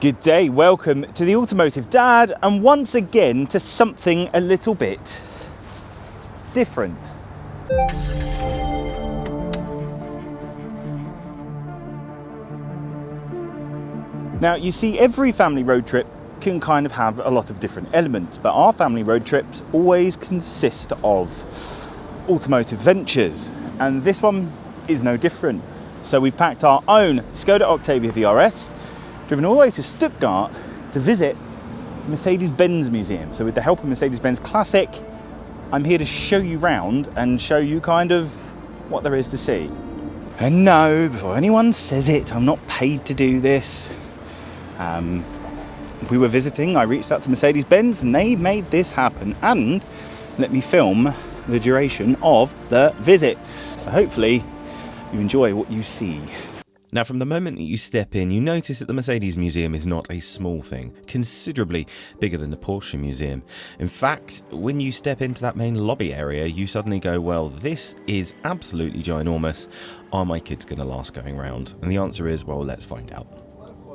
Good day, welcome to the Automotive Dad, and once again to something a little bit different. Now, you see, every family road trip can kind of have a lot of different elements, but our family road trips always consist of automotive ventures, and this one is no different. So we've packed our own Skoda Octavia VRS, driven all the way to Stuttgart to visit the Mercedes-Benz Museum. So with the help of Mercedes-Benz Classic, I'm here to show you round and show you kind of what there is to see. And no, before anyone says it, I'm not paid to do this. We were visiting, I reached out to Mercedes-Benz and they made this happen and let me film the duration of the visit. So hopefully you enjoy what you see. Now, from the moment that you step in, you notice that the Mercedes Museum is not a small thing, considerably bigger than the Porsche Museum. In fact, when you step into that main lobby area, you suddenly go, well, this is absolutely ginormous. Are my kids going to last going round? And the answer is, well, let's find out.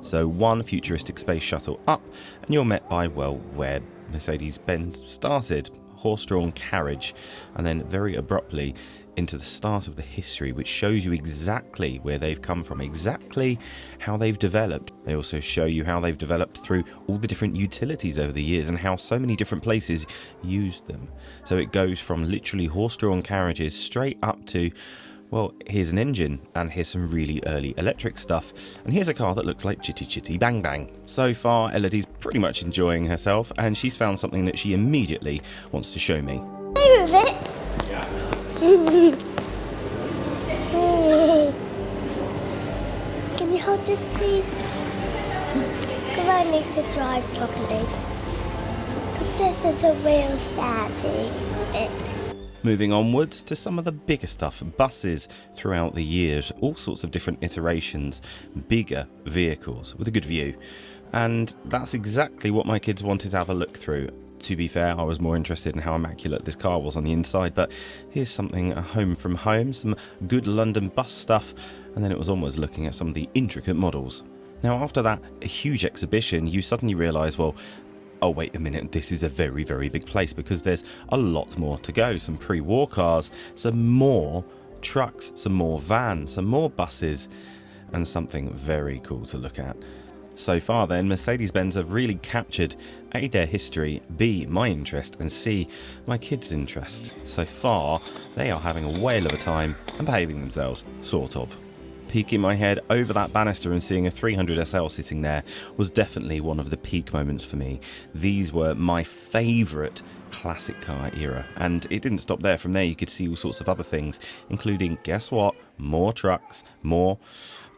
So one futuristic space shuttle up, and you're met by, well, where Mercedes-Benz started, horse-drawn carriage, and then very abruptly into the start of the history, which shows you exactly where they've come from, exactly how they've developed. They also show you how they've developed through all the different utilities over the years and how so many different places used them. So it goes from literally horse-drawn carriages straight up to, well, here's an engine, and here's some really early electric stuff, and here's a car that looks like chitty chitty bang bang. So far, Elodie's pretty much enjoying herself, and she's found something that she immediately wants to show me. Play with it. Can you hold this, please? Because I need to drive properly. Because this is a real sad bit. Moving onwards to some of the bigger stuff, buses throughout the years, all sorts of different iterations, bigger vehicles with a good view. And that's exactly what my kids wanted to have a look through. To be fair, I was more interested in how immaculate this car was on the inside, but here's something home from home, some good London bus stuff, and then it was almost looking at some of the intricate models. Now, after that huge exhibition, you suddenly realise, well, oh, wait a minute, this is a very, very big place because there's a lot more to go. Some pre-war cars, some more trucks, some more vans, some more buses, and something very cool to look at. So far then, Mercedes-Benz have really captured A, their history, B, my interest, and C, my kids' interest. So far, they are having a whale of a time and behaving themselves, sort of. Peeking my head over that banister and seeing a 300 SL sitting there was definitely one of the peak moments for me. These were my favourite classic car era, and it didn't stop there. From there you could see all sorts of other things, including, guess what, more trucks, more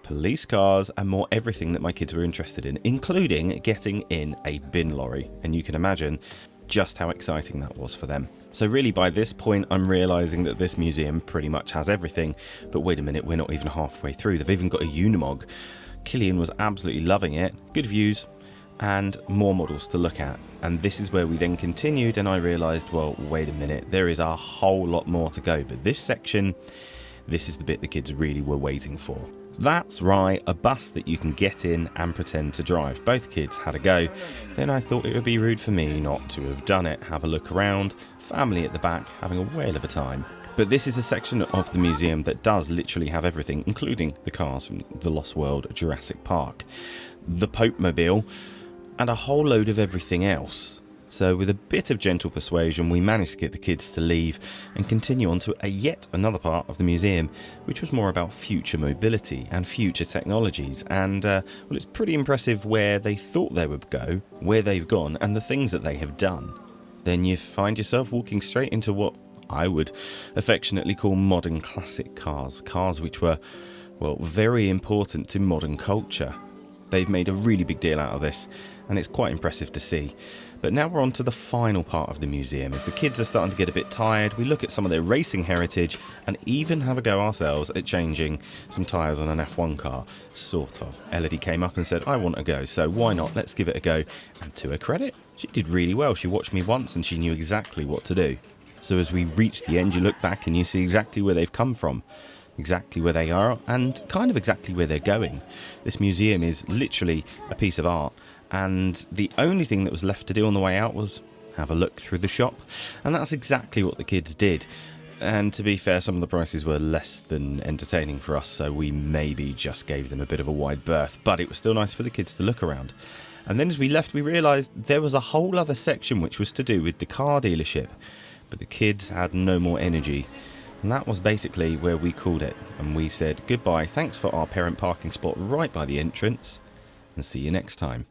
police cars, and more everything that my kids were interested in, including getting in a bin lorry, and you can imagine just how exciting that was for them. So really by this point I'm realising that this museum pretty much has everything, but wait a minute, we're not even halfway through. They've even got a Unimog. Killian was absolutely loving it, good views and more models to look at. And this is where we then continued and I realised, well, wait a minute, there is a whole lot more to go, but this section, this is the bit the kids really were waiting for. That's right, a bus that you can get in and pretend to drive. Both kids had a go. Then I thought it would be rude for me not to have done it. Have a look around, family at the back, having a whale of a time. But this is a section of the museum that does literally have everything, including the cars from the Lost World Jurassic Park, the Pope Mobile, and a whole load of everything else. So with a bit of gentle persuasion, we managed to get the kids to leave and continue on to yet another part of the museum, which was more about future mobility and future technologies. And well, it's pretty impressive where they thought they would go, where they've gone, and the things that they have done. Then you find yourself walking straight into what I would affectionately call modern classic cars. Cars which were, well, very important to modern culture. They've made a really big deal out of this, and it's quite impressive to see. But now we're on to the final part of the museum. As the kids are starting to get a bit tired, we look at some of their racing heritage and even have a go ourselves at changing some tyres on an F1 car, sort of. Elodie came up and said, I want to go, so why not? Let's give it a go. And to her credit, she did really well. She watched me once and she knew exactly what to do. So as we reach the end, you look back and you see exactly where they've come from. exactly where they are and kind of exactly where they're going. This museum is literally a piece of art, and the only thing that was left to do on the way out was have a look through the shop, and that's exactly what the kids did. And to be fair, some of the prices were less than entertaining for us, so we maybe just gave them a bit of a wide berth, but it was still nice for the kids to look around. And then as we left, we realised there was a whole other section which was to do with the car dealership, but the kids had no more energy. And that was basically where we called it, and we said goodbye, thanks for our parent parking spot right by the entrance, and see you next time.